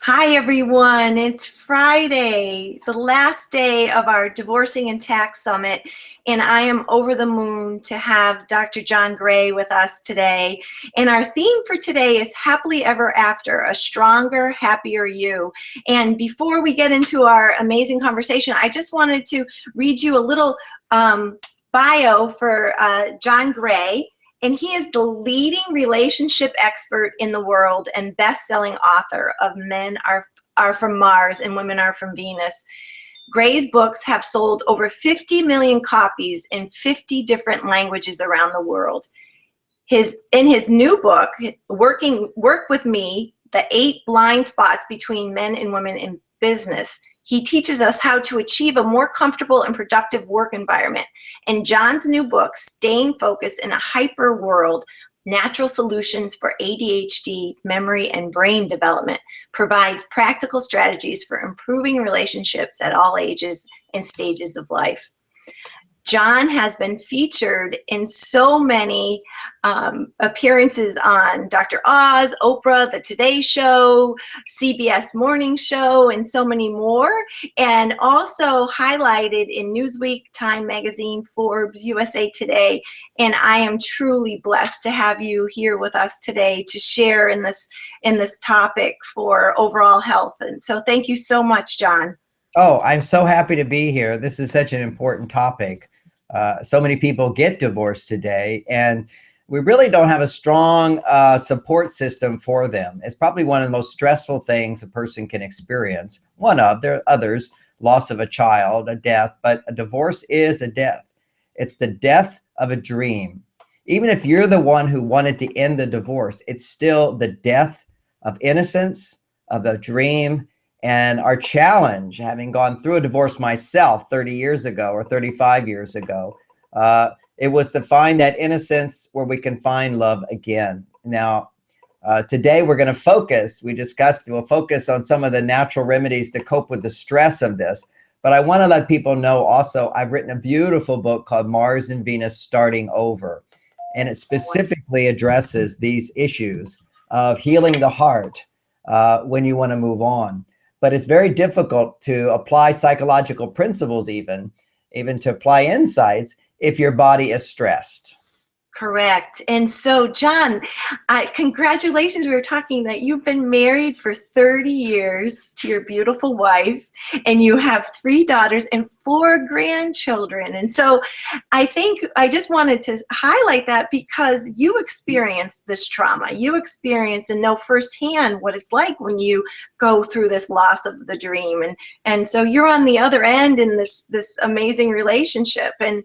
Hi, everyone. It's Friday, the last day of our Divorcing and Tax Summit, and I am over the moon to have Dr. John Gray with us today. And our theme for today is Happily Ever After, a Stronger, Happier You. And before we get into our amazing conversation, I just wanted to read you a little bio for John Gray. And he is the leading relationship expert in the world and best-selling author of Men Are From Mars and Women Are From Venus. Gray's books have sold over 50 million copies in 50 different languages around the world. In his new book, Work With Me, The 8 Blind Spots Between Men and Women in Business, he teaches us how to achieve a more comfortable and productive work environment. And John's new book, Staying Focused in a Hyper World, Natural Solutions for ADHD, Memory, and Brain Development, provides practical strategies for improving relationships at all ages and stages of life. John has been featured in so many appearances on Dr. Oz, Oprah, The Today Show, CBS Morning Show, and so many more, and also highlighted in Newsweek, Time Magazine, Forbes, USA Today. And I am truly blessed to have you here with us today to share in this topic for overall health. And so thank you so much, John. Oh, I'm so happy to be here. This is such an important topic. So many people get divorced today, and we really don't have a strong support system for them. It's probably one of the most stressful things a person can experience. There are others, loss of a child, a death, but a divorce is a death. It's the death of a dream. Even if you're the one who wanted to end the divorce, it's still the death of innocence, of a dream. And our challenge, having gone through a divorce myself 30 years ago or 35 years ago, it was to find that innocence where we can find love again. Now, today we're going to we'll focus on some of the natural remedies to cope with the stress of this. But I want to let people know also, I've written a beautiful book called Mars and Venus Starting Over. And it specifically addresses these issues of healing the heart when you want to move on. But it's very difficult to apply psychological principles, even to apply insights if your body is stressed. Correct. And so, John, congratulations. We were talking that you've been married for 30 years to your beautiful wife, and you have 3 daughters and 4 grandchildren. And so I think I just wanted to highlight that because you experienced this trauma. You experience and know firsthand what it's like when you go through this loss of the dream. And so you're on the other end in this amazing relationship. And,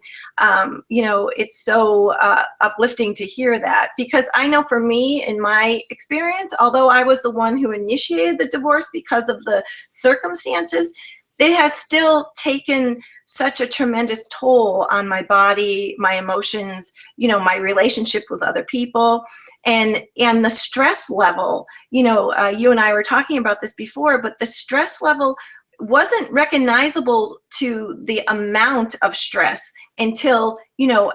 it's so uplifting to hear that, because I know for me, in my experience, although I was the one who initiated the divorce because of the circumstances, it has still taken such a tremendous toll on my body, my emotions, my relationship with other people, and the stress level. You and I were talking about this before, but the stress level wasn't recognizable to the amount of stress until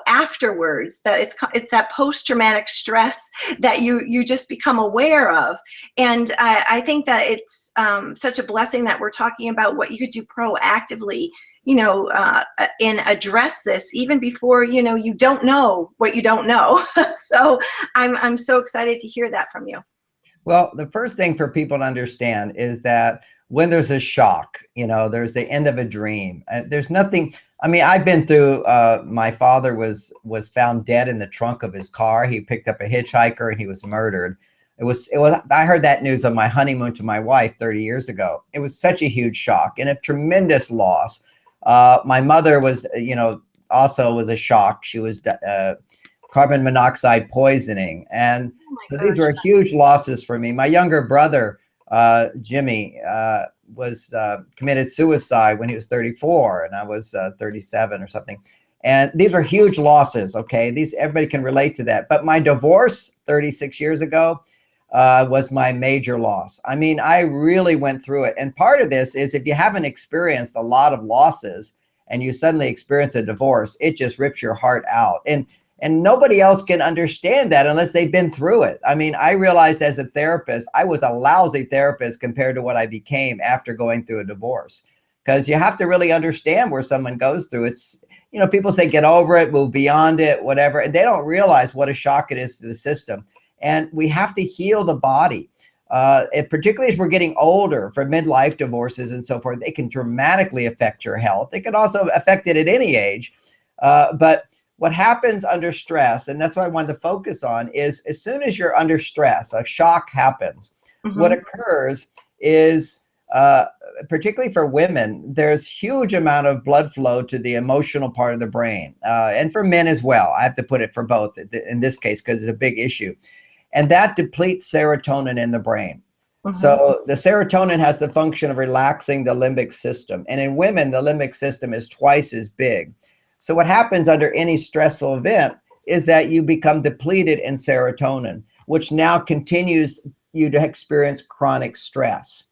afterwards. That it's that post-traumatic stress that you just become aware of. And I think that it's such a blessing that we're talking about what you could do proactively and address this even before you don't know what you don't know. So I'm so excited to hear that from you. Well, the first thing for people to understand is that when there's a shock, there's the end of a dream. There's nothing. I mean, I've been through. My father was found dead in the trunk of his car. He picked up a hitchhiker and he was murdered. It was. I heard that news on my honeymoon to my wife 30 years ago. It was such a huge shock and a tremendous loss. My mother was, also was a shock. She was carbon monoxide poisoning, and so these were huge losses for me. My younger brother, Jimmy, was committed suicide when he was 34 and I was 37 or something. And these are huge losses. Okay. Everybody can relate to that. But my divorce 36 years ago was my major loss. I mean, I really went through it. And part of this is if you haven't experienced a lot of losses and you suddenly experience a divorce, it just rips your heart out. And And nobody else can understand that unless they've been through it. I mean, I realized as a therapist, I was a lousy therapist compared to what I became after going through a divorce. Because you have to really understand where someone goes through. It's, you know, people say, get over it, move beyond it, whatever. And they don't realize what a shock it is to the system. And we have to heal the body. Particularly as we're getting older, for midlife divorces and so forth, they can dramatically affect your health. They can also affect it at any age. But what happens under stress, and that's what I wanted to focus on, is as soon as you're under stress, a shock happens. What occurs is, particularly for women, there's huge amount of blood flow to the emotional part of the brain, and for men as well. I have to put it for both in this case because it's a big issue. And that depletes serotonin in the brain. So the serotonin has the function of relaxing the limbic system. And in women, the limbic system is twice as big. So what happens under any stressful event is that you become depleted in serotonin, which now continues you to experience chronic stress.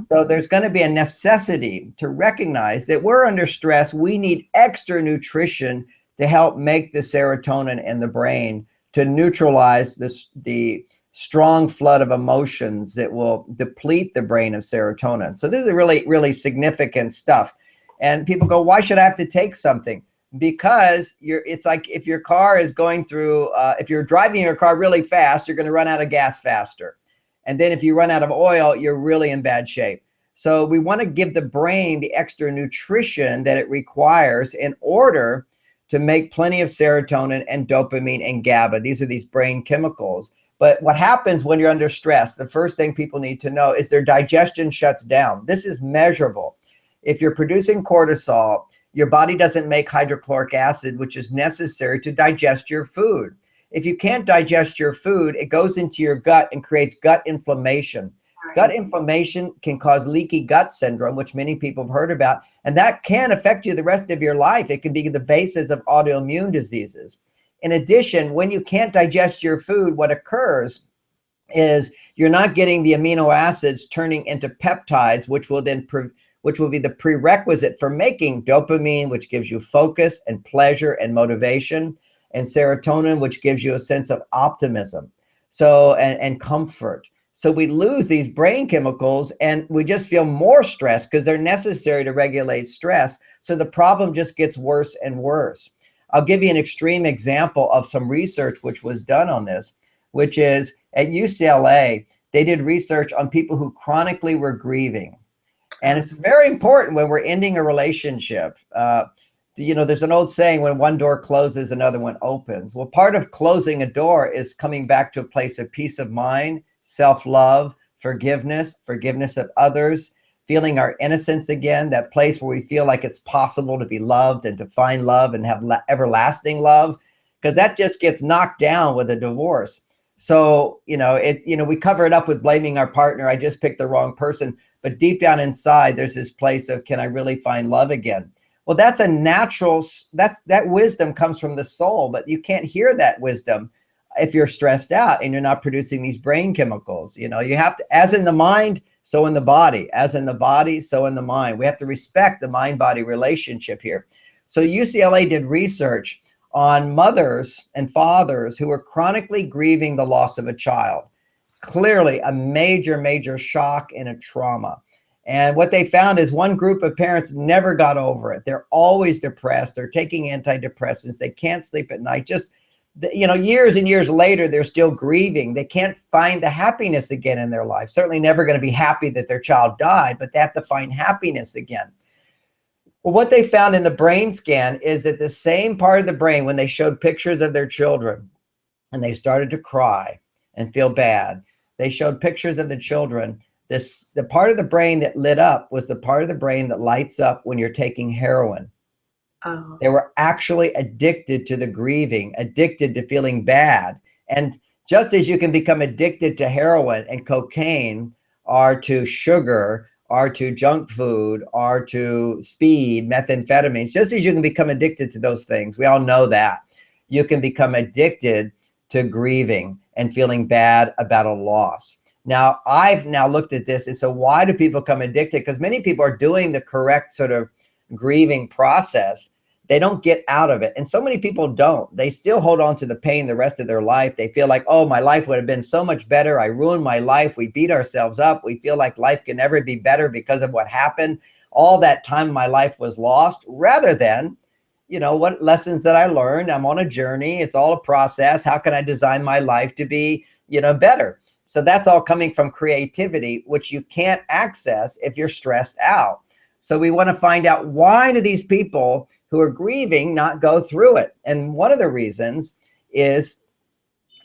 So there's going to be a necessity to recognize that we're under stress. We need extra nutrition to help make the serotonin in the brain to neutralize the strong flood of emotions that will deplete the brain of serotonin. So this is really, really significant stuff. And people go, why should I have to take something? Because it's like if your car is going through, if you're driving your car really fast, you're going to run out of gas faster. And then if you run out of oil, you're really in bad shape. So we want to give the brain the extra nutrition that it requires in order to make plenty of serotonin and dopamine and GABA. These are these brain chemicals. But what happens when you're under stress, the first thing people need to know is their digestion shuts down. This is measurable. If you're producing cortisol, your body doesn't make hydrochloric acid, which is necessary to digest your food. If you can't digest your food, it goes into your gut and creates gut inflammation. Gut inflammation can cause leaky gut syndrome, which many people have heard about, and that can affect you the rest of your life. It can be the basis of autoimmune diseases. In addition, when you can't digest your food, what occurs is you're not getting the amino acids turning into peptides, which will then which will be the prerequisite for making dopamine, which gives you focus and pleasure and motivation, and serotonin, which gives you a sense of optimism, and comfort. So we lose these brain chemicals and we just feel more stressed because they're necessary to regulate stress. So the problem just gets worse and worse. I'll give you an extreme example of some research which was done on this, which is at UCLA, they did research on people who chronically were grieving. And it's very important when we're ending a relationship. You know, there's an old saying, when one door closes, another one opens. Well, part of closing a door is coming back to a place of peace of mind, self-love, forgiveness of others, feeling our innocence again, that place where we feel like it's possible to be loved and to find love and have everlasting love, because that just gets knocked down with a divorce. So, you know, we cover it up with blaming our partner. I just picked the wrong person. But deep down inside, there's this place of, can I really find love again? Well, that's a natural, that wisdom comes from the soul, but you can't hear that wisdom if you're stressed out and you're not producing these brain chemicals. You know, you have to, as in the mind, so in the body, as in the body, so in the mind. We have to respect the mind-body relationship here. So UCLA did research on mothers and fathers who were chronically grieving the loss of a child. Clearly a major, major shock and a trauma. And what they found is one group of parents never got over it. They're always depressed. They're taking antidepressants. They can't sleep at night. Just, you know, years and years later, they're still grieving. They can't find the happiness again in their life. Certainly never going to be happy that their child died, but they have to find happiness again. Well, what they found in the brain scan is that the same part of the brain, when they showed pictures of their children and they started to cry and feel bad, they showed pictures of the children. The part of the brain that lit up was the part of the brain that lights up when you're taking heroin. Oh. They were actually addicted to the grieving, addicted to feeling bad. And just as you can become addicted to heroin and cocaine, or to sugar, or to junk food, or to speed, methamphetamines, just as you can become addicted to those things, we all know that, you can become addicted to grieving and feeling bad about a loss. Now, I've now looked at this, and so why do people become addicted? Because many people are doing the correct sort of grieving process. they don't get out of it. And so many people don't. They still hold on to the pain the rest of their life. They feel like, oh, my life would have been so much better. I ruined my life. We beat ourselves up. We feel like life can never be better because of what happened. All that time my life was lost, rather than, you know, what lessons that I learned. I'm on a journey. It's all a process. How can I design my life to be, you know, better? So that's all coming from creativity, which you can't access if you're stressed out. So we want to find out, why do these people who are grieving not go through it? And one of the reasons is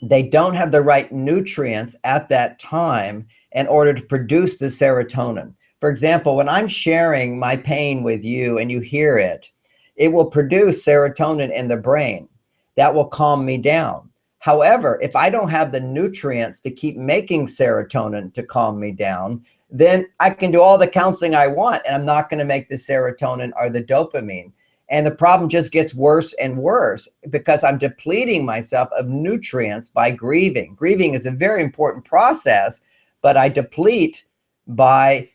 they don't have the right nutrients at that time in order to produce the serotonin. For example, when I'm sharing my pain with you and you hear it, it will produce serotonin in the brain that will calm me down. However, if I don't have the nutrients to keep making serotonin to calm me down, then I can do all the counseling I want, and I'm not going to make the serotonin or the dopamine. And the problem just gets worse and worse because I'm depleting myself of nutrients by grieving. Grieving is a very important process, but I deplete by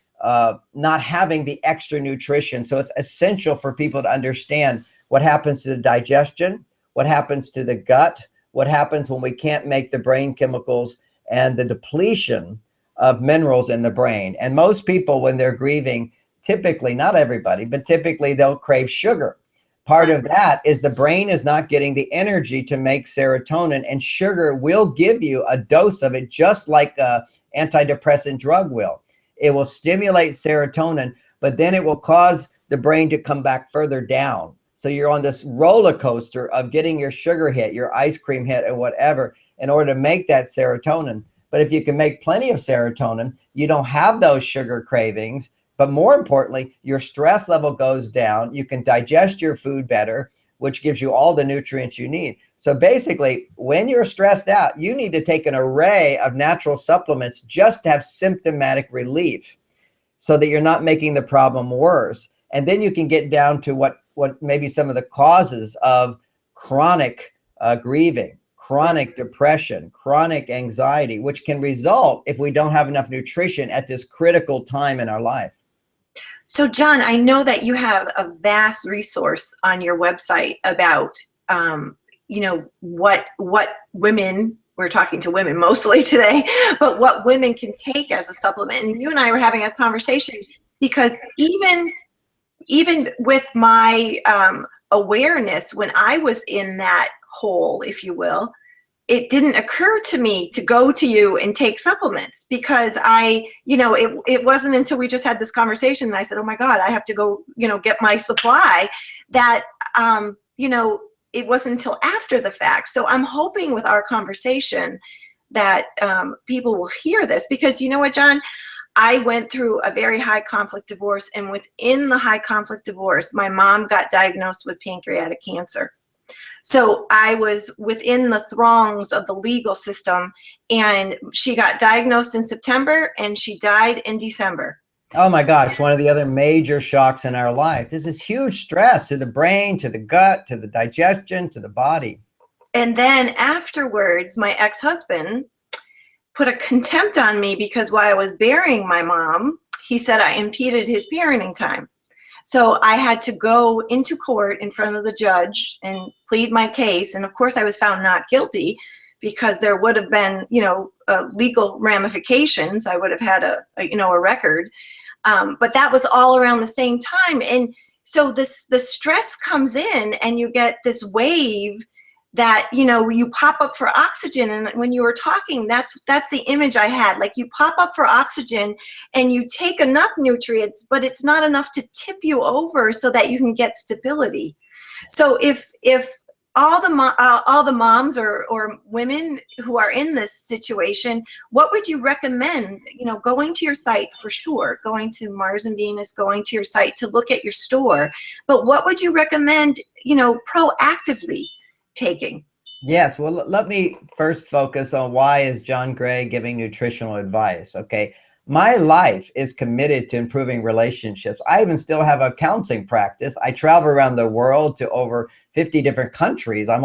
not having the extra nutrition. So it's essential for people to understand what happens to the digestion, what happens to the gut, what happens when we can't make the brain chemicals, and the depletion of minerals in the brain. And most people, when they're grieving, typically, not everybody, but typically they'll crave sugar. Part of that is the brain is not getting the energy to make serotonin, and sugar will give you a dose of it, just like an antidepressant drug will. It will stimulate serotonin, but then it will cause the brain to come back further down. So you're on this roller coaster of getting your sugar hit, your ice cream hit, or whatever, in order to make that serotonin. But if you can make plenty of serotonin, you don't have those sugar cravings. But more importantly, your stress level goes down. You can digest your food better, which gives you all the nutrients you need. So basically, when you're stressed out, you need to take an array of natural supplements just to have symptomatic relief, so that you're not making the problem worse. And then you can get down to what maybe some of the causes of chronic grieving, chronic depression, chronic anxiety, which can result if we don't have enough nutrition at this critical time in our life. So John, I know that you have a vast resource on your website about, you know, what women, we're talking to women mostly today, but what women can take as a supplement. And you and I were having a conversation because even with my awareness, when I was in that hole, if you will, it didn't occur to me to go to you and take supplements, because it wasn't until we just had this conversation and I said, oh my God, I have to go, get my supply, that, it wasn't until after the fact. So I'm hoping with our conversation that people will hear this, because you know what, John, I went through a very high conflict divorce, and within the high conflict divorce, my mom got diagnosed with pancreatic cancer. So I was within the throngs of the legal system, and she got diagnosed in September and she died in December. Oh my gosh, one of the other major shocks in our life. This is huge stress to the brain, to the gut, to the digestion, to the body. And then afterwards, my ex-husband put a contempt on me because while I was burying my mom, he said I impeded his parenting time. So I had to go into court in front of the judge and plead my case. And of course I was found not guilty, because there would have been, legal ramifications. I would have had a record. But that was all around the same time. And so the stress comes in, and you get this wave that, you pop up for oxygen. And when you were talking, that's the image I had. Like, you pop up for oxygen and you take enough nutrients, but it's not enough to tip you over so that you can get stability. So if all the moms or women who are in this situation, what would you recommend? Going to your site for sure, going to Mars and Venus, going to your site to look at your store. But what would you recommend, proactively taking? Yes, well, let me first focus on why is John Gray giving nutritional advice. Okay, my life is committed to improving relationships. I even still have a counseling practice. I travel around the world to over 50 different countries. I'm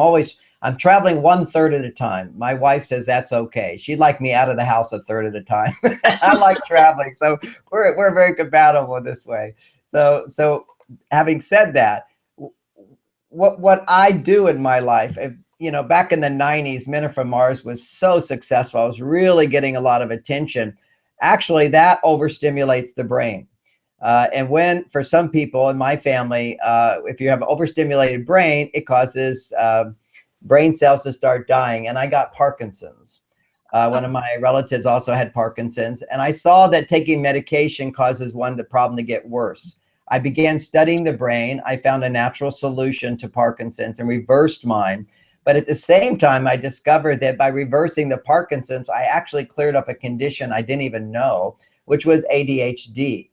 traveling 1/3 at a time. My wife says that's okay. She'd like me out of the house 1/3 at a time. I like traveling, so we're very compatible this way. So having said that, what I do in my life, back in the 90s, Men Are From Mars was so successful. I was really getting a lot of attention. Actually, that overstimulates the brain. And when, for some people in my family, if you have an overstimulated brain, it causes brain cells to start dying. And I got Parkinson's. One of my relatives also had Parkinson's. And I saw that taking medication causes the problem to get worse. I began studying the brain. I found a natural solution to Parkinson's and reversed mine. But at the same time, I discovered that by reversing the Parkinson's, I actually cleared up a condition I didn't even know, which was ADHD.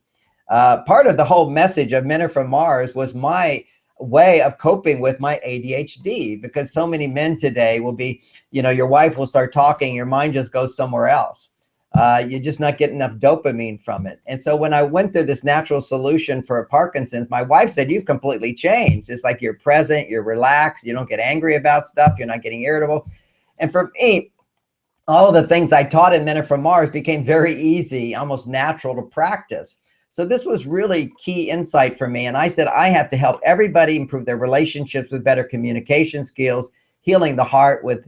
Part of the whole message of Men Are From Mars was my way of coping with my ADHD, because so many men today will be, your wife will start talking, your mind just goes somewhere else. You're just not getting enough dopamine from it. And so when I went through this natural solution for Parkinson's, my wife said, you've completely changed. It's like you're present, you're relaxed, you don't get angry about stuff, you're not getting irritable. And for me, all of the things I taught in Men Are From Mars became very easy, almost natural to practice. So this was really key insight for me. And I said, I have to help everybody improve their relationships with better communication skills, healing the heart with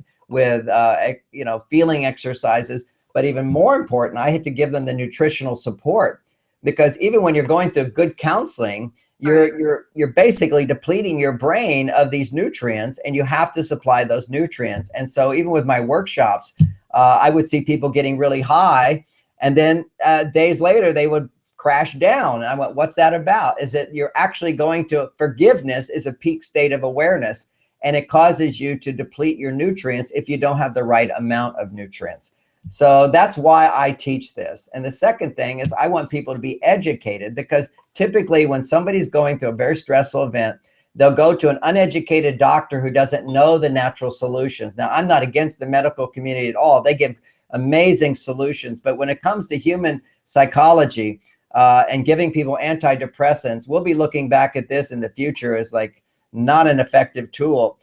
feeling exercises. But even more important, I had to give them the nutritional support, because even when you're going through good counseling, you're basically depleting your brain of these nutrients, and you have to supply those nutrients. And so even with my workshops, I would see people getting really high, and then days later they would crash down. And I went, what's that about? Is that you're actually going to, forgiveness is a peak state of awareness, and it causes you to deplete your nutrients if you don't have the right amount of nutrients. So that's why I teach this. And the second thing is I want people to be educated, because typically when somebody's going through a very stressful event, they'll go to an uneducated doctor who doesn't know the natural solutions. Now, I'm not against the medical community at all. They give amazing solutions. But when it comes to human psychology and giving people antidepressants, we'll be looking back at this in the future as like not an effective tool.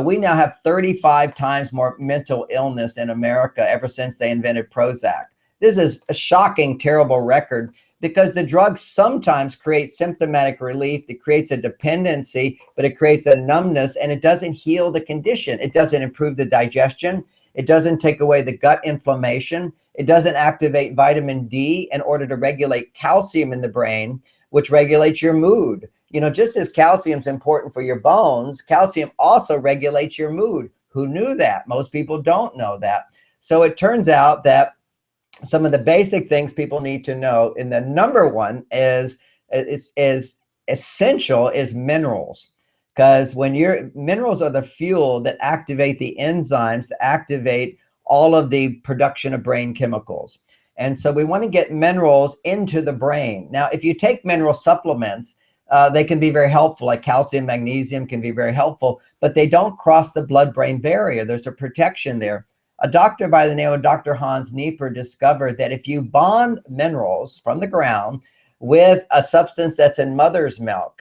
We now have 35 times more mental illness in America ever since they invented Prozac. This is a shocking, terrible record, because the drugs sometimes create symptomatic relief. It creates a dependency, but it creates a numbness, and it doesn't heal the condition. It doesn't improve the digestion. It doesn't take away the gut inflammation. It doesn't activate vitamin D in order to regulate calcium in the brain, which regulates your mood. Just as calcium is important for your bones, calcium also regulates your mood. Who knew that? Most people don't know that. So it turns out that some of the basic things people need to know, and the number one is essential, is minerals. Because minerals are the fuel that activate the enzymes to activate all of the production of brain chemicals. And so we want to get minerals into the brain. Now, if you take mineral supplements, they can be very helpful, like calcium, magnesium can be very helpful, but they don't cross the blood-brain barrier. There's a protection there. A doctor by the name of Dr. Hans Nieper discovered that if you bond minerals from the ground with a substance that's in mother's milk,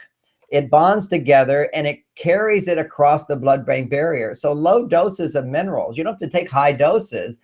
it bonds together and it carries it across the blood-brain barrier. So low doses of minerals, you don't have to take high doses,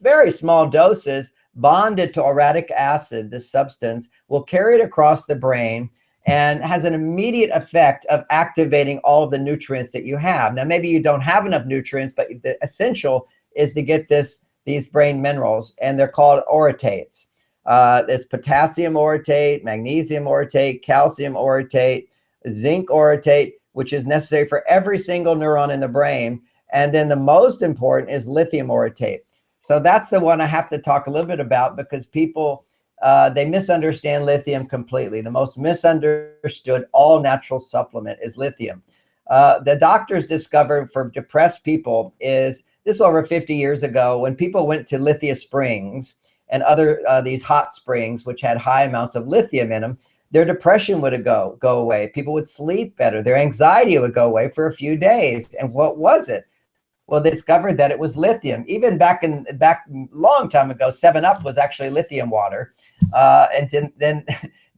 very small doses bonded to uric acid, this substance, will carry it across the brain and has an immediate effect of activating all of the nutrients that you have. Now, maybe you don't have enough nutrients, but the essential is to get these brain minerals, and they're called orotates. It's potassium orotate, magnesium orotate, calcium orotate, zinc orotate, which is necessary for every single neuron in the brain. And then the most important is lithium orotate. So that's the one I have to talk a little bit about, because people, they misunderstand lithium completely. The most misunderstood all natural supplement is lithium. The doctors discovered for depressed people is, this over 50 years ago, when people went to Lithia Springs and other these hot springs, which had high amounts of lithium in them, their depression would go away. People would sleep better. Their anxiety would go away for a few days. And what was it? Well, they discovered that it was lithium. Even back long time ago, 7-Up was actually lithium water. And then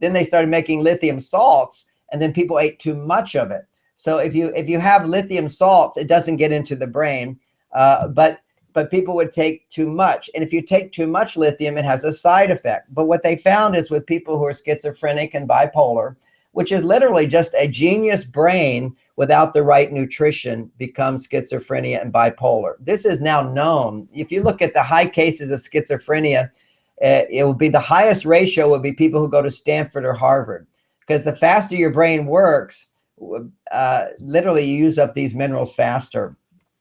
they started making lithium salts, and then people ate too much of it. So if you have lithium salts, it doesn't get into the brain, but people would take too much. And if you take too much lithium, it has a side effect. But what they found is with people who are schizophrenic and bipolar, which is literally just a genius brain without the right nutrition, becomes schizophrenia and bipolar. This is now known. If you look at the high cases of schizophrenia, it will be the highest ratio would be people who go to Stanford or Harvard, because the faster your brain works, literally you use up these minerals faster.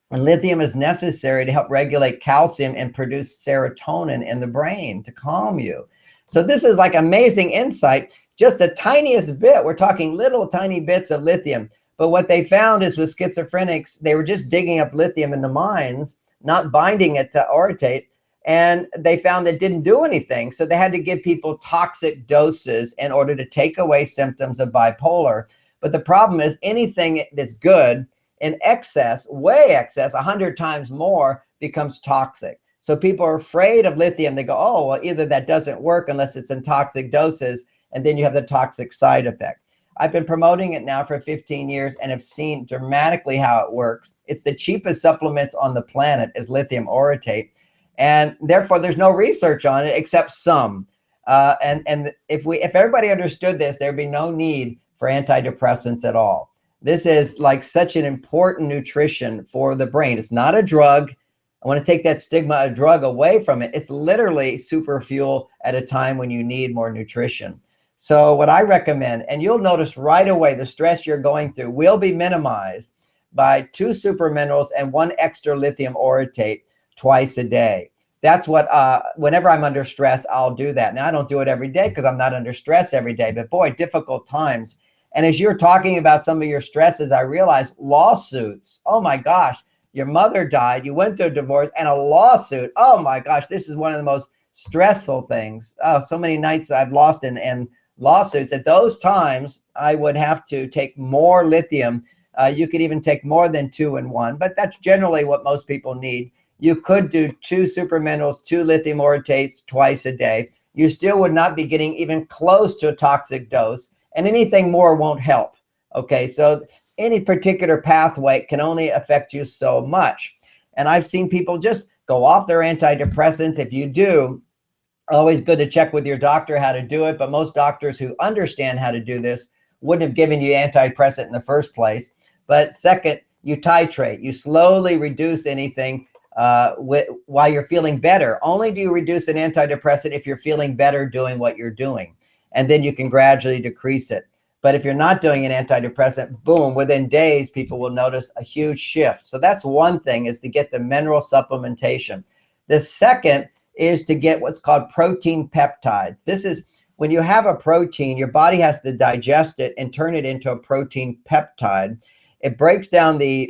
And lithium is necessary to help regulate calcium and produce serotonin in the brain to calm you. So this is like amazing insight, just the tiniest bit. We're talking little tiny bits of lithium. But what they found is with schizophrenics, they were just digging up lithium in the mines, not binding it to orotate. And they found that didn't do anything. So they had to give people toxic doses in order to take away symptoms of bipolar. But the problem is anything that's good in excess, way excess, 100 times more, becomes toxic. So people are afraid of lithium. They go, oh, well, either that doesn't work unless it's in toxic doses, and then you have the toxic side effect. I've been promoting it now for 15 years and have seen dramatically how it works. It's the cheapest supplements on the planet is lithium orotate. And therefore, there's no research on it except some. And if everybody understood this, there'd be no need for antidepressants at all. This is like such an important nutrition for the brain. It's not a drug. I want to take that stigma of drug away from it. It's literally super fuel at a time when you need more nutrition. So what I recommend, and you'll notice right away the stress you're going through will be minimized by 2 super minerals and 1 extra lithium orotate twice a day. That's what, whenever I'm under stress, I'll do that. Now, I don't do it every day because I'm not under stress every day, but boy, difficult times. And as you're talking about some of your stresses, I realized lawsuits. Oh my gosh, your mother died, you went through a divorce and a lawsuit. Oh my gosh, this is one of the most stressful things. Oh, so many nights I've lost in lawsuits. At those times, I would have to take more lithium. You could even take more than 2 in 1, but that's generally what most people need. You could do 2 super minerals, 2 lithium orotates twice a day. You still would not be getting even close to a toxic dose, and anything more won't help. Okay, so any particular pathway can only affect you so much. And I've seen people just go off their antidepressants. If you do, always good to check with your doctor how to do it. But most doctors who understand how to do this wouldn't have given you antidepressant in the first place. But second, you titrate. You slowly reduce anything while you're feeling better. Only do you reduce an antidepressant if you're feeling better doing what you're doing. And then you can gradually decrease it. But if you're not doing an antidepressant, boom, within days, people will notice a huge shift. So that's one thing, is to get the mineral supplementation. The second is to get what's called protein peptides. This is when you have a protein, your body has to digest it and turn it into a protein peptide. It breaks down the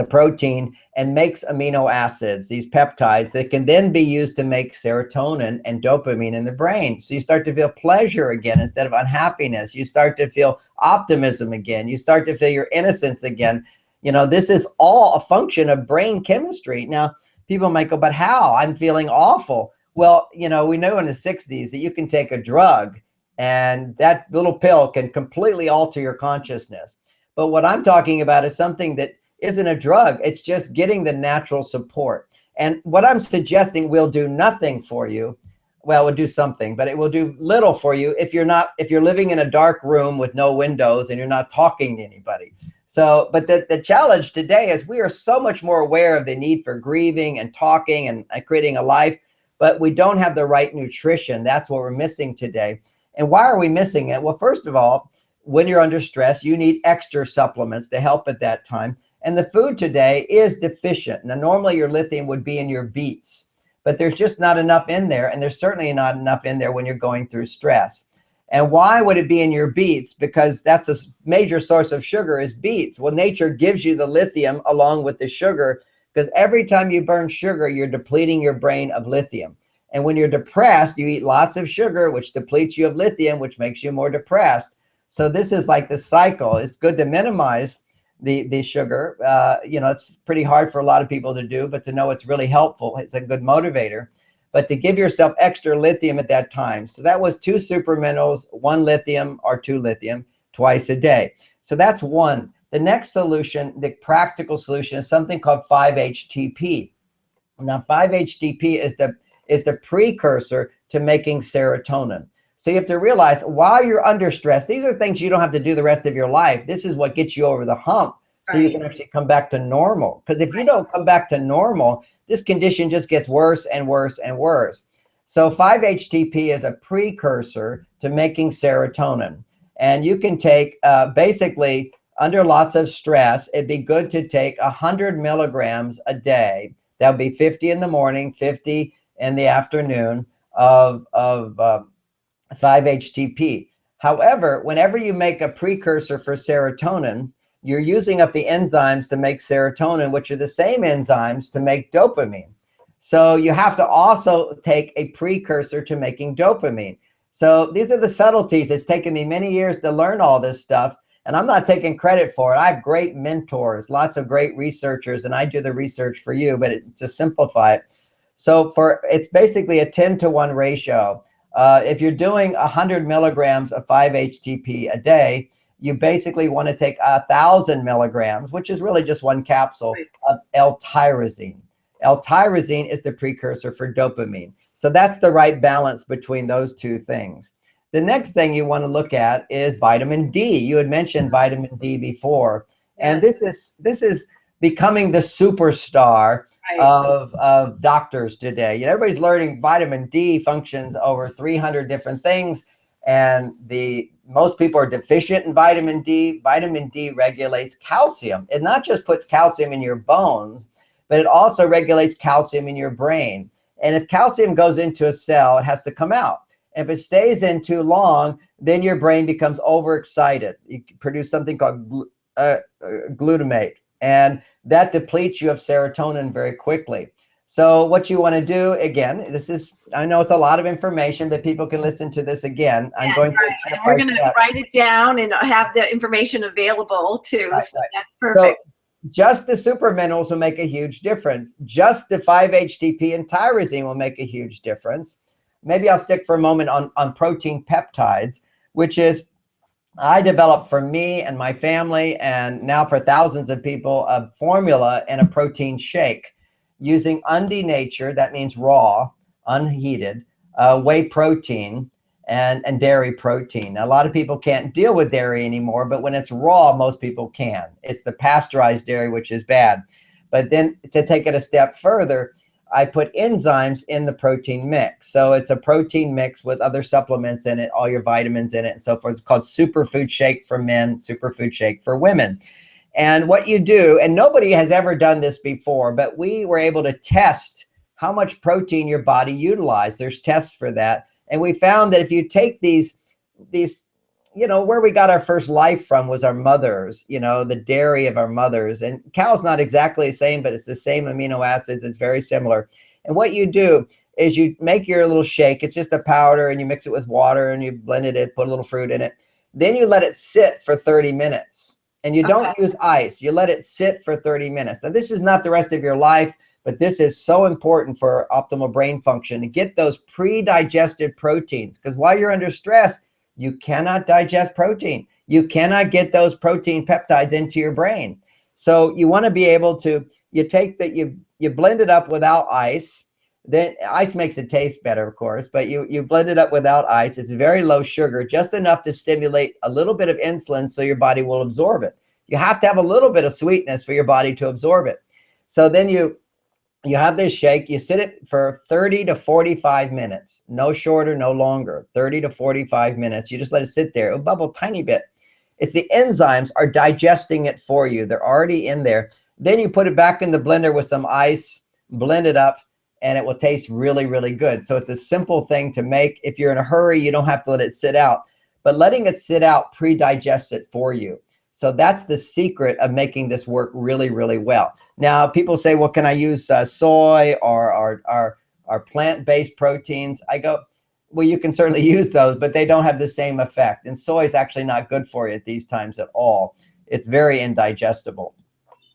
protein and makes amino acids, these peptides that can then be used to make serotonin and dopamine in the brain. So you start to feel pleasure again instead of unhappiness. You start to feel optimism again. You start to feel your innocence again. You know, this is all a function of brain chemistry. Now, people might go, but how? I'm feeling awful. Well, you know, we know in the 60s that you can take a drug and that little pill can completely alter your consciousness. But what I'm talking about is something that isn't a drug. It's just getting the natural support. And what I'm suggesting will do nothing for you. Well, it will do something, but it will do little for you if you're living in a dark room with no windows and you're not talking to anybody. So, but the challenge today is we are so much more aware of the need for grieving and talking and creating a life, but we don't have the right nutrition. That's what we're missing today. And why are we missing it? Well, first of all, when you're under stress, you need extra supplements to help at that time. And the food today is deficient. Now, normally your lithium would be in your beets, but there's just not enough in there. And there's certainly not enough in there when you're going through stress. And why would it be in your beets? Because that's a major source of sugar is beets. Well, nature gives you the lithium along with the sugar, because every time you burn sugar, you're depleting your brain of lithium. And when you're depressed, you eat lots of sugar, which depletes you of lithium, which makes you more depressed. So this is like the cycle. It's good to minimize the sugar. You know, it's pretty hard for a lot of people to do, but to know it's really helpful, it's a good motivator. But to give yourself extra lithium at that time. So that was 2 super minerals, 1 lithium or 2 lithium twice a day. So that's one. The next solution, the practical solution, is something called 5-HTP. Now, 5-HTP is the precursor to making serotonin. So you have to realize while you're under stress, these are things you don't have to do the rest of your life. This is what gets you over the hump so you can actually come back to normal. Because if you don't come back to normal, this condition just gets worse and worse and worse. So 5-HTP is a precursor to making serotonin. And you can take basically under lots of stress, it'd be good to take 100 milligrams a day. That would be 50 in the morning, 50 in the afternoon of 5-HTP. However, whenever you make a precursor for serotonin, you're using up the enzymes to make serotonin, which are the same enzymes to make dopamine. So you have to also take a precursor to making dopamine. So these are the subtleties. It's taken me many years to learn all this stuff, and I'm not taking credit for it. I have great mentors, lots of great researchers, and I do the research for you, but to simplify it. So it's basically a 10-to-1 ratio. If you're doing 100 milligrams of 5-HTP a day, you basically want to take 1,000 milligrams, which is really just one capsule of L-tyrosine. L-tyrosine is the precursor for dopamine. So that's the right balance between those two things. The next thing you want to look at is vitamin D. You had mentioned vitamin D before, and this is becoming the superstar of doctors today. You know, everybody's learning vitamin D functions over 300 different things, and most people are deficient in vitamin D. Vitamin D regulates calcium. It not just puts calcium in your bones, but it also regulates calcium in your brain. And if calcium goes into a cell, it has to come out. If it stays in too long, then your brain becomes overexcited. You produce something called glutamate, and that depletes you of serotonin very quickly. So what you want to do, again, I know it's a lot of information, but people can listen to this again. I'm going through it step by step. We're going to write it down and have the information available too. So that's perfect. So just the super minerals will make a huge difference. Just the 5-HTP and tyrosine will make a huge difference. Maybe I'll stick for a moment on protein peptides, which is I developed for me and my family, and now for thousands of people, a formula and a protein shake using undenatured, that means raw, unheated, whey protein and dairy protein. Now, a lot of people can't deal with dairy anymore, but when it's raw, most people can. It's the pasteurized dairy, which is bad. But then to take it a step further, I put enzymes in the protein mix. So it's a protein mix with other supplements in it, all your vitamins in it and so forth. It's called superfood shake for men, superfood shake for women. And what you do, and nobody has ever done this before, but we were able to test how much protein your body utilized. There's tests for that. And we found that if you take these, you know, where we got our first life from was our mothers, you know, the dairy of our mothers. And cow's not exactly the same, but it's the same amino acids. It's very similar. And what you do is you make your little shake. It's just a powder, and you mix it with water, and you blend it, put a little fruit in it. Then you let it sit for 30 minutes. And you don't use ice. You let it sit for 30 minutes. Now, this is not the rest of your life, but this is so important for optimal brain function to get those pre-digested proteins. Because while you're under stress, you cannot digest protein. You cannot get those protein peptides into your brain. So you want to be able to, you take that, you blend it up without ice. Then ice makes it taste better, of course, but you blend it up without ice. It's very low sugar, just enough to stimulate a little bit of insulin so your body will absorb it. You have to have a little bit of sweetness for your body to absorb it. So then you have this shake, you sit it for 30 to 45 minutes, no shorter, no longer, 30 to 45 minutes. You just let it sit there. It'll bubble a tiny bit. It's the enzymes are digesting it for you. They're already in there. Then you put it back in the blender with some ice, blend it up, and it will taste really, really good. So it's a simple thing to make. If you're in a hurry, you don't have to let it sit out, but letting it sit out pre-digests it for you. So that's the secret of making this work really, really well. Now, people say, well, can I use soy or plant-based proteins? I go, well, you can certainly use those, but they don't have the same effect. And soy is actually not good for you at these times at all. It's very indigestible,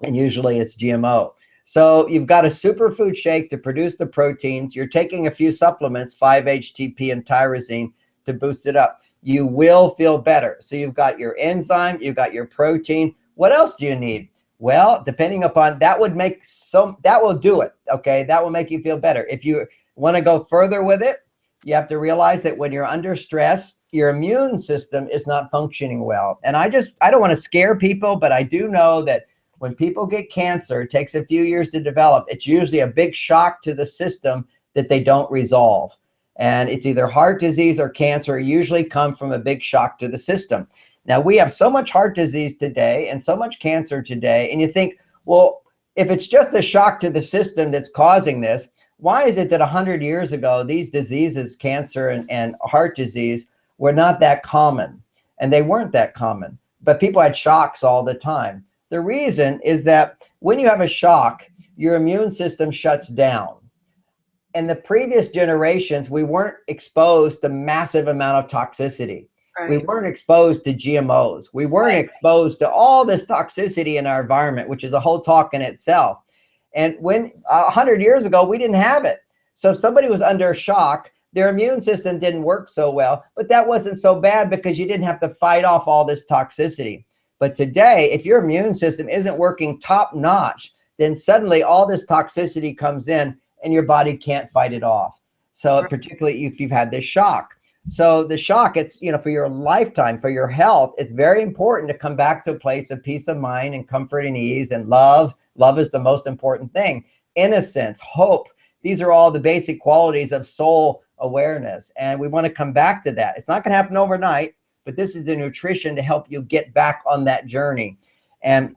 and usually it's GMO. So you've got a superfood shake to produce the proteins. You're taking a few supplements, 5-HTP and tyrosine, to boost it up. You will feel better. So you've got your enzyme, you've got your protein. What else do you need? Well, depending upon, that will do it, okay? That will make you feel better. If you want to go further with it, you have to realize that when you're under stress, your immune system is not functioning well. And I don't want to scare people, but I do know that when people get cancer, it takes a few years to develop. It's usually a big shock to the system that they don't resolve. And it's either heart disease or cancer usually come from a big shock to the system. Now, we have so much heart disease today and so much cancer today. And you think, well, if it's just a shock to the system that's causing this, why is it that 100 years ago, these diseases, cancer and heart disease, were not that common? And they weren't that common, but people had shocks all the time. The reason is that when you have a shock, your immune system shuts down. In the previous generations, we weren't exposed to massive amount of toxicity. Right. We weren't exposed to GMOs. We weren't exposed to all this toxicity in our environment, which is a whole talk in itself. And when 100 years ago, we didn't have it. So if somebody was under shock, their immune system didn't work so well, but that wasn't so bad because you didn't have to fight off all this toxicity. But today, if your immune system isn't working top notch, then suddenly all this toxicity comes in and your body can't fight it off. So particularly if you've had this shock. So the shock, it's, for your lifetime, for your health, it's very important to come back to a place of peace of mind and comfort and ease and love. Love is the most important thing. Innocence, hope. These are all the basic qualities of soul awareness. And we want to come back to that. It's not going to happen overnight, but this is the nutrition to help you get back on that journey. And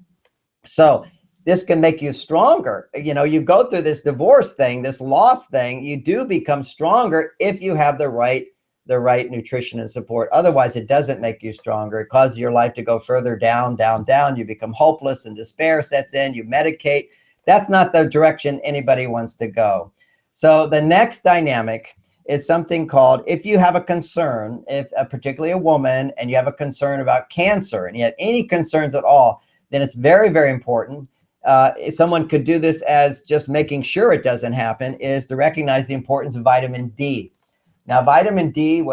so this can make you stronger. You go through this divorce thing, this loss thing, you do become stronger if you have the right nutrition and support. Otherwise, it doesn't make you stronger. It causes your life to go further down, down, down. You become hopeless and despair sets in. You medicate. That's not the direction anybody wants to go. So the next dynamic is something called, if you have a concern, particularly a woman, and you have a concern about cancer, and you have any concerns at all, then it's very, very important. If someone could do this as just making sure it doesn't happen, is to recognize the importance of vitamin D. Now, vitamin D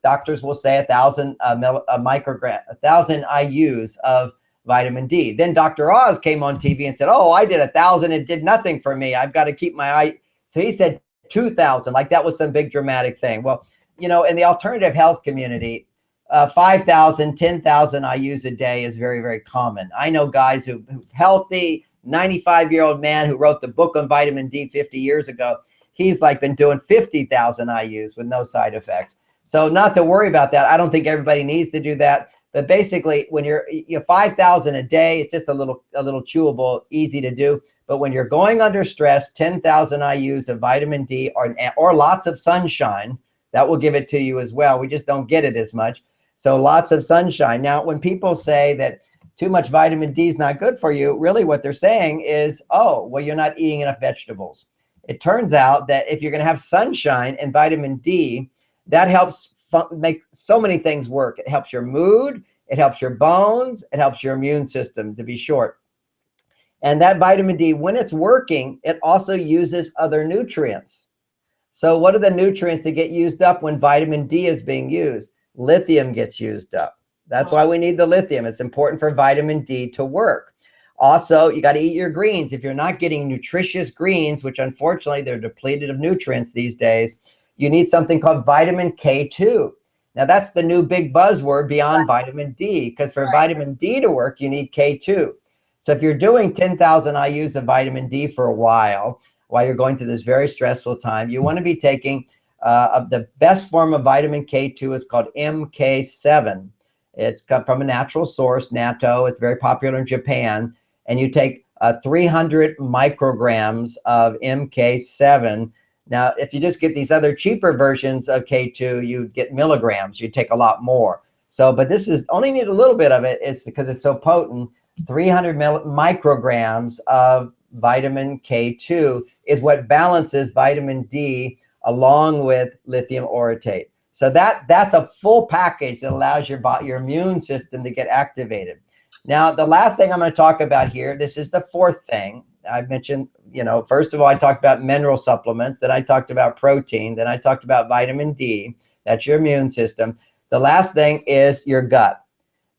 doctors will say 1,000 IUs of vitamin D. Then Dr. Oz came on TV and said, oh, I did 1,000. It did nothing for me. I've got to keep my eye. So he said 2,000, like that was some big dramatic thing. Well, in the alternative health community, 5,000, 10,000 IUs a day is very, very common. I know guys who healthy, 95-year-old man who wrote the book on vitamin D 50 years ago. He's been doing 50,000 IUs with no side effects. So not to worry about that. I don't think everybody needs to do that. But basically, when you're 5,000 a day, it's just a little chewable, easy to do. But when you're going under stress, 10,000 IUs of vitamin D or lots of sunshine, that will give it to you as well. We just don't get it as much. So lots of sunshine. Now, when people say that too much vitamin D is not good for you, really what they're saying is, oh, well, you're not eating enough vegetables. It turns out that if you're going to have sunshine and vitamin D, that helps make so many things work. It helps your mood, it helps your bones, it helps your immune system, to be short. And that vitamin D, when it's working, it also uses other nutrients. So what are the nutrients that get used up when vitamin D is being used? Lithium gets used up. That's why we need the lithium. It's important for vitamin D to work. Also, you got to eat your greens. If you're not getting nutritious greens, which unfortunately they're depleted of nutrients these days, you need something called vitamin K2. Now that's the new big buzzword beyond vitamin D, because for vitamin D to work, you need K2. So if you're doing 10,000 IUs of vitamin D for a while you're going through this very stressful time, you want to be taking the best form of vitamin K2 is called MK7. It's come from a natural source, natto. It's very popular in Japan. And you take 300 micrograms of MK7. Now, if you just get these other cheaper versions of K2, you get milligrams. You take a lot more. So, but this is only need a little bit of it. It's because it's so potent. 300 micrograms of vitamin K2 is what balances vitamin D along with lithium orotate. So that's a full package that allows your immune system to get activated. Now, the last thing I'm going to talk about here, this is the fourth thing. I mentioned, first of all, I talked about mineral supplements, then I talked about protein, then I talked about vitamin D. That's your immune system. The last thing is your gut.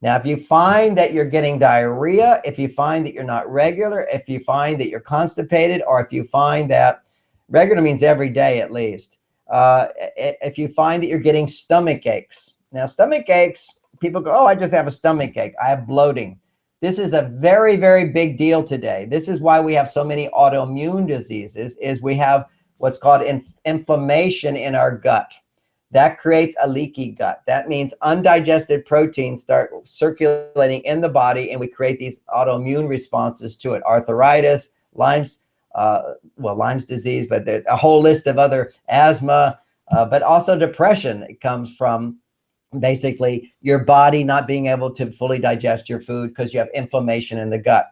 Now, if you find that you're getting diarrhea, if you find that you're not regular, if you find that you're constipated, or if you find that regular means every day at least, If you find that you're getting stomach aches. Now, stomach aches, people go, oh, I just have a stomach ache. I have bloating. This is a very, very big deal today. This is why we have so many autoimmune diseases, is we have what's called inflammation in our gut. That creates a leaky gut. That means undigested proteins start circulating in the body, and we create these autoimmune responses to it. Arthritis, Lyme's disease, but a whole list of other asthma, but also depression. It comes from basically your body not being able to fully digest your food because you have inflammation in the gut.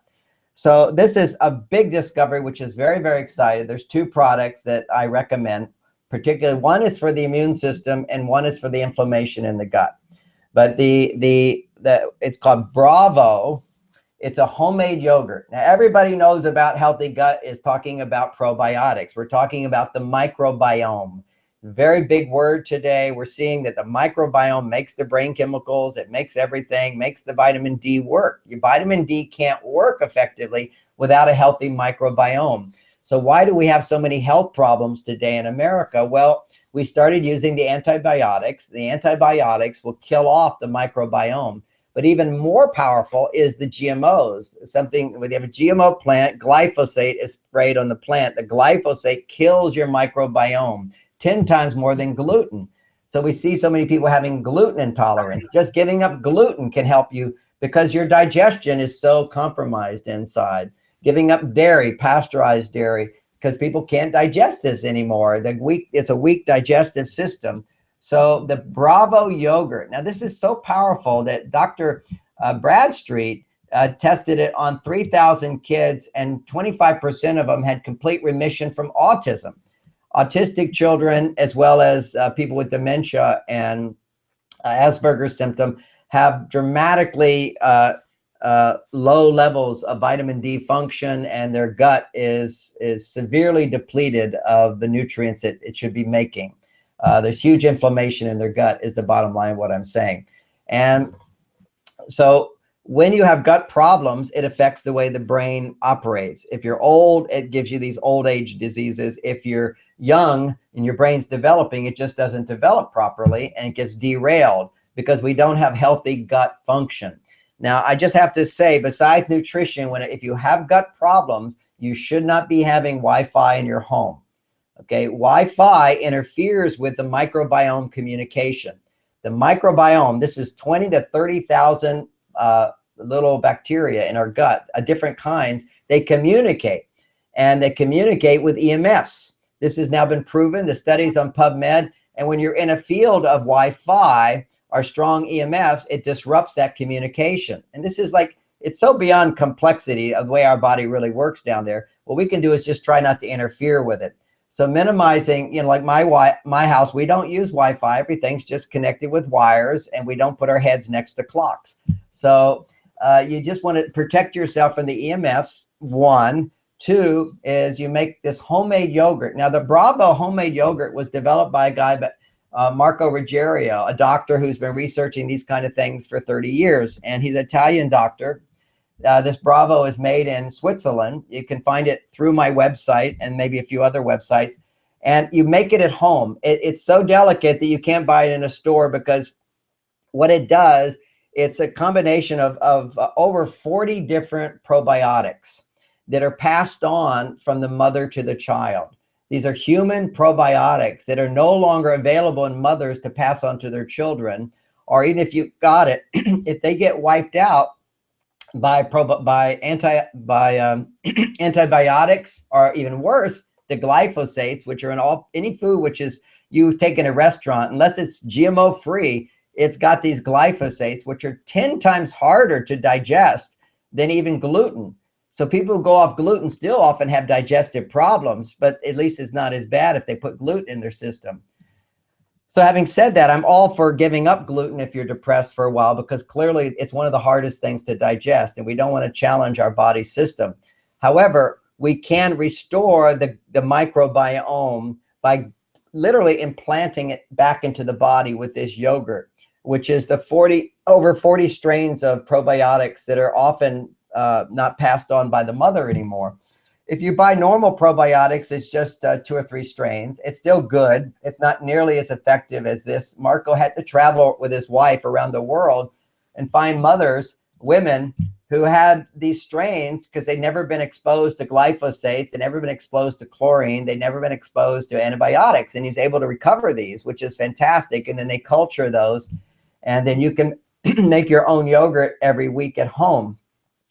So this is a big discovery, which is very, very exciting. There's 2 products that I recommend. Particularly, one is for the immune system and one is for the inflammation in the gut. But it's called Bravo. It's a homemade yogurt. Now, everybody knows about healthy gut is talking about probiotics. We're talking about the microbiome. Very big word today. We're seeing that the microbiome makes the brain chemicals, it makes everything, makes the vitamin D work. Your vitamin D can't work effectively without a healthy microbiome. So why do we have so many health problems today in America? Well, we started using the antibiotics. The antibiotics will kill off the microbiome. But even more powerful is the GMOs. Something when you have a GMO plant, glyphosate is sprayed on the plant. The glyphosate kills your microbiome 10 times more than gluten. So we see so many people having gluten intolerance. Just giving up gluten can help you because your digestion is so compromised inside. Giving up dairy, pasteurized dairy, because people can't digest this anymore. It's a weak digestive system. So the Bravo yogurt, now this is so powerful that Dr. Bradstreet tested it on 3,000 kids, and 25% of them had complete remission from autism. Autistic children, as well as people with dementia and Asperger's symptom, have dramatically low levels of vitamin D function, and their gut is severely depleted of the nutrients that it should be making. There's huge inflammation in their gut is the bottom line of what I'm saying. And so when you have gut problems, it affects the way the brain operates. If you're old, it gives you these old age diseases. If you're young and your brain's developing, it just doesn't develop properly and it gets derailed because we don't have healthy gut function. Now, I just have to say, besides nutrition, if you have gut problems, you should not be having Wi-Fi in your home. Okay, Wi-Fi interferes with the microbiome communication. The microbiome, this is 20 to 30,000 little bacteria in our gut, different kinds. They communicate, and they communicate with EMFs. This has now been proven, the studies on PubMed. And when you're in a field of Wi-Fi or strong EMFs, it disrupts that communication. And this is like, it's so beyond complexity of the way our body really works down there. What we can do is just try not to interfere with it. So minimizing, like my house, we don't use Wi-Fi. Everything's just connected with wires, and we don't put our heads next to clocks. So you just want to protect yourself from the EMFs, 1. 2 is you make this homemade yogurt. Now, the Bravo homemade yogurt was developed by a guy, Marco Ruggiero, a doctor who's been researching these kind of things for 30 years. And he's an Italian doctor. This Bravo is made in Switzerland. You can find it through my website and maybe a few other websites. And you make it at home. It's so delicate that you can't buy it in a store, because what it does, it's a combination of over 40 different probiotics that are passed on from the mother to the child. These are human probiotics that are no longer available in mothers to pass on to their children, or even if you got it, if they get wiped out by antibiotics, or even worse, the glyphosates, which are in any food which is you take in a restaurant, unless it's GMO free, it's got these glyphosates, which are 10 times harder to digest than even gluten. So people who go off gluten still often have digestive problems, but at least it's not as bad if they put gluten in their system. So having said that, I'm all for giving up gluten if you're depressed for a while, because clearly it's one of the hardest things to digest, and we don't want to challenge our body system. Over, we can restore the microbiome by literally implanting it back into the body with this yogurt, which is the over 40 strains of probiotics that are often not passed on by the mother anymore. If you buy normal probiotics, it's just 2 or 3 strains. It's still good. It's not nearly as effective as this. Marco had to travel with his wife around the world and find mothers, women who had these strains because they'd never been exposed to glyphosates, they'd never been exposed to chlorine, they'd never been exposed to antibiotics. And he was able to recover these, which is fantastic. And then they culture those. And then you can make your own yogurt every week at home,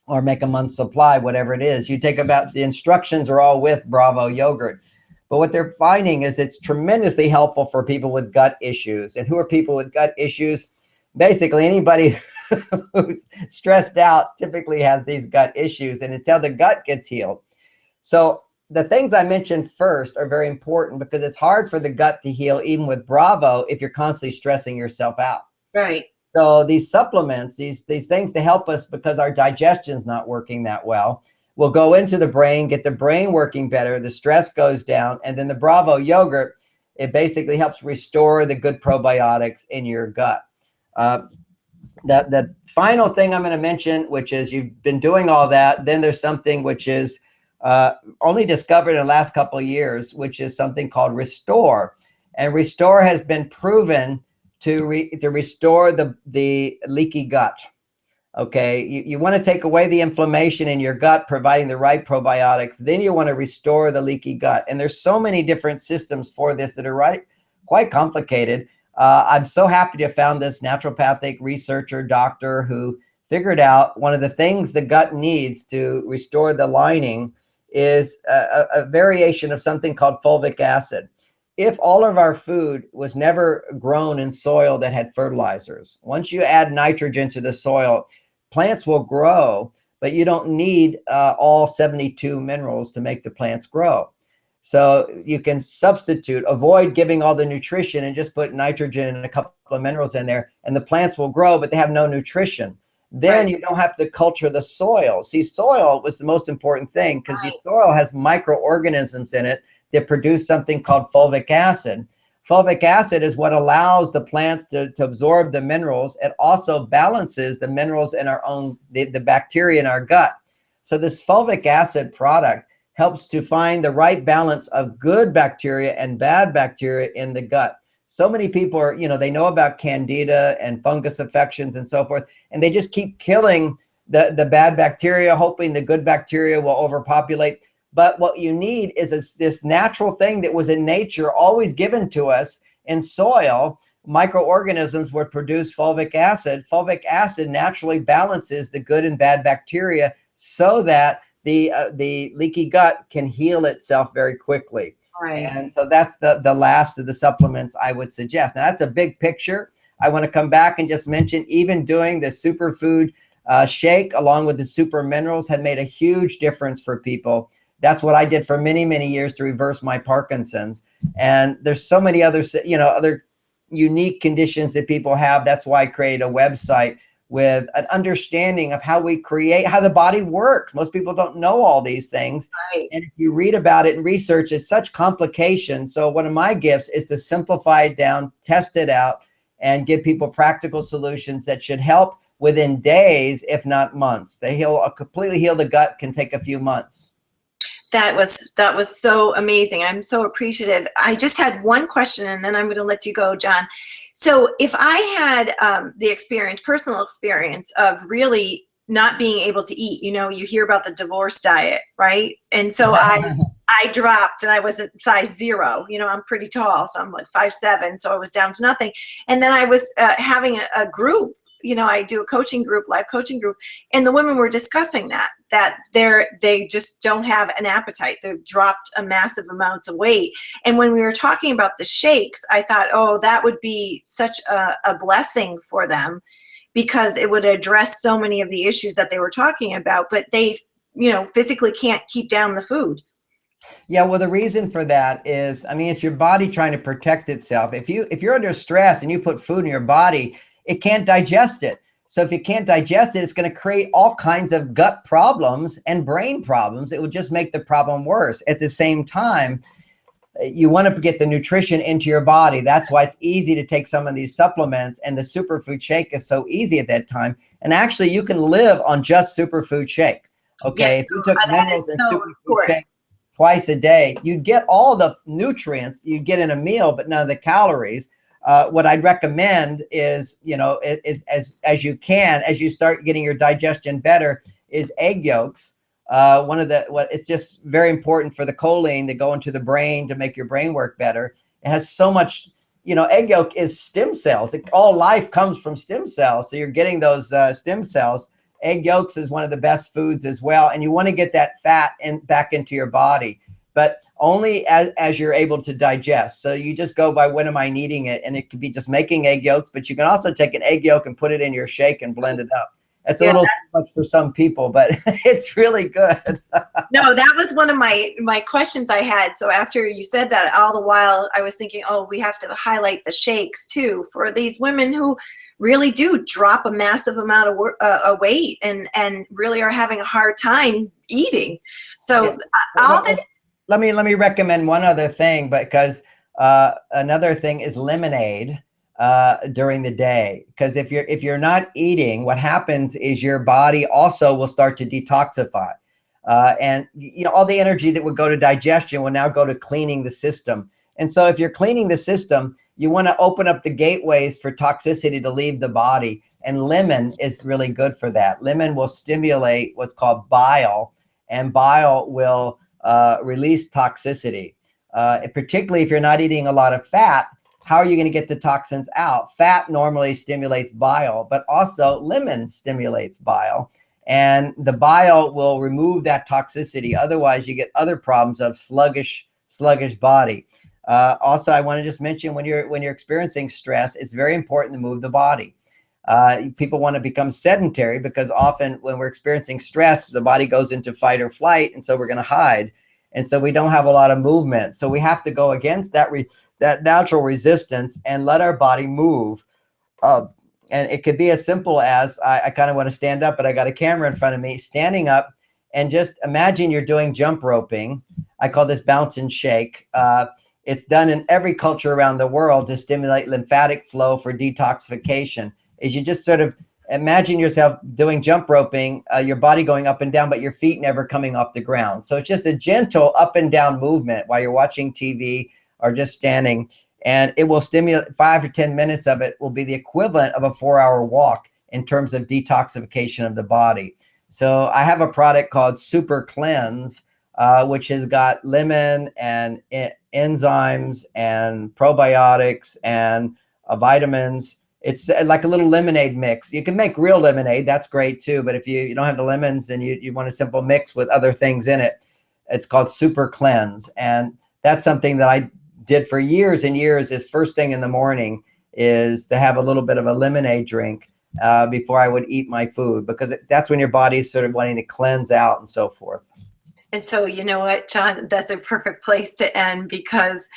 or make a month's supply, whatever it is. You take about, the instructions are all with Bravo yogurt. But what they're finding is it's tremendously helpful for people with gut issues. And who are people with gut issues? Basically anybody who's stressed out typically has these gut issues, and until the gut gets healed. So the things I mentioned first are very important because it's hard for the gut to heal even with Bravo if you're constantly stressing yourself out. Right. So these supplements, these things to help us because our digestion's not working that well, will go into the brain, get the brain working better, the stress goes down, and then the Bravo yogurt, it basically helps restore the good probiotics in your gut. The final thing I'm going to mention, which is you've been doing all that, then there's something which is only discovered in the last couple of years, which is something called Restore. And Restore has been proven to restore the leaky gut. Okay, you want to take away the inflammation in your gut, providing the right probiotics. Then you want to restore the leaky gut. And there's so many different systems for this that are quite complicated. I'm so happy to have found this naturopathic researcher, doctor, who figured out one of the things the gut needs to restore the lining is a variation of something called fulvic acid. If all of our food was never grown in soil that had fertilizers, once you add nitrogen to the soil, plants will grow, but you don't need all 72 minerals to make the plants grow. So you can substitute, avoid giving all the nutrition and just put nitrogen and a couple of minerals in there, and the plants will grow, but they have no nutrition. Then you don't have to culture the soil. See, soil was the most important thing because your soil has microorganisms in it that produce something called fulvic acid. Fulvic acid is what allows the plants to absorb the minerals. It also balances the minerals in our own, the bacteria in our gut. So this fulvic acid product helps to find the right balance of good bacteria and bad bacteria in the gut. So many people are, they know about candida and fungus infections and so forth, and they just keep killing the bad bacteria, hoping the good bacteria will overpopulate. But what you need is this natural thing that was in nature, always given to us in soil. Microorganisms would produce fulvic acid. Fulvic acid naturally balances the good and bad bacteria so that the leaky gut can heal itself very quickly. Right. And so that's the last of the supplements I would suggest. Now that's a big picture. I want to come back and just mention even doing the superfood shake along with the super minerals had made a huge difference for people. That's what I did for many, many years to reverse my Parkinson's. And there's so many other, other unique conditions that people have. That's why I created a website with an understanding of how we create, how the body works. Most people don't know all these things. Right. And if you read about it and research, it's such complications. So one of my gifts is to simplify it down, test it out, and give people practical solutions that should help within days, if not months. Completely heal the gut can take a few months. That was so amazing. I'm so appreciative. I just had one question, and then I'm going to let you go, John. So if I had the personal experience of really not being able to eat, you hear about the divorce diet, right? And so I dropped, and I was at size 0. I'm pretty tall, so I'm like 5'7", so I was down to nothing. And then I was having a group. I do a coaching group, live coaching group, and the women were discussing that they just don't have an appetite. They've dropped a massive amounts of weight. And when we were talking about the shakes, I thought, oh, that would be such a blessing for them because it would address so many of the issues that they were talking about, but they, physically can't keep down the food. Yeah, well, the reason for that is, it's your body trying to protect itself. If you're under stress and you put food in your body, it can't digest it. So if you can't digest it, it's going to create all kinds of gut problems and brain problems. It will just make the problem worse. At the same time, you want to get the nutrition into your body. That's why it's easy to take some of these supplements, and the superfood shake is so easy at that time. And actually, you can live on just superfood shake. Okay, yes, if you took minerals and superfood shake, twice a day, you'd get all the nutrients you get in a meal, but none of the calories. What I'd recommend is, as you start getting your digestion better, is egg yolks. It's just very important for the choline to go into the brain to make your brain work better. It has so much, egg yolk is stem cells. All life comes from stem cells. So you're getting those stem cells. Egg yolks is one of the best foods as well. And you want to get that fat back into your body, but only as you're able to digest. So you just go by, when am I needing it? And it could be just making egg yolks, but you can also take an egg yolk and put it in your shake and blend it up. It's a little too much for some people, but it's really good. No, that was one of my questions I had. So after you said that, all the while I was thinking, oh, we have to highlight the shakes too for these women who really do drop a massive amount of weight and really are having a hard time eating. So all this. Let me recommend one other thing, because another thing is lemonade during the day. Because if you're not eating, what happens is your body also will start to detoxify, and all the energy that would go to digestion will now go to cleaning the system. And so if you're cleaning the system, you want to open up the gateways for toxicity to leave the body. And lemon is really good for that. Lemon will stimulate what's called bile, and bile will release toxicity. Particularly if you're not eating a lot of fat, how are you going to get the toxins out? Fat normally stimulates bile, but also lemon stimulates bile. And the bile will remove that toxicity. Otherwise, you get other problems of sluggish body. Also, I want to just mention, when you're experiencing stress, it's very important to move the body. People want to become sedentary because often when we're experiencing stress, the body goes into fight or flight, and so we're going to hide. And so we don't have a lot of movement. So we have to go against that natural resistance and let our body move. And it could be as simple as, I kind of want to stand up, but I got a camera in front of me, standing up, and just imagine you're doing jump roping. I call this bounce and shake. It's done in every culture around the world to stimulate lymphatic flow for detoxification. Is you just sort of imagine yourself doing jump roping, your body going up and down, but your feet never coming off the ground. So it's just a gentle up and down movement while you're watching TV or just standing. And it will stimulate 5 to 10 minutes of it will be the equivalent of a 4-hour walk in terms of detoxification of the body. So I have a product called Super Cleanse, which has got lemon and enzymes and probiotics and vitamins. It's like a little lemonade mix. You can make real lemonade. That's great too. But if you don't have the lemons and you want a simple mix with other things in it, it's called Super Cleanse. And that's something that I did for years and years. Is first thing in the morning is to have a little bit of a lemonade drink before I would eat my food, because that's when your body's sort of wanting to cleanse out and so forth. And so, you know what, John, that's a perfect place to end, because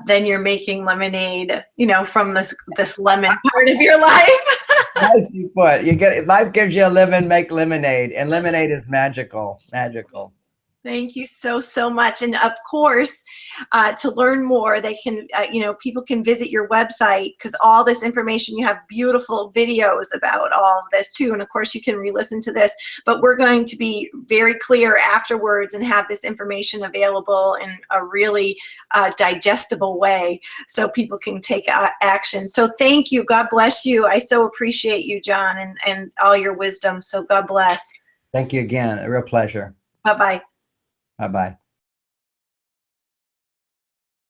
then you're making lemonade, from this lemon part of your life. Nicely put. Life gives you a lemon, make lemonade, and lemonade is magical. Thank you so much. And of course, to learn more, they can, people can visit your website, because all this information, you have beautiful videos about all of this too. And of course, you can re-listen to this, but we're going to be very clear afterwards and have this information available in a really digestible way so people can take action. So thank you. God bless you. I so appreciate you, John, and all your wisdom. So God bless. Thank you again. A real pleasure. Bye-bye. Bye-bye.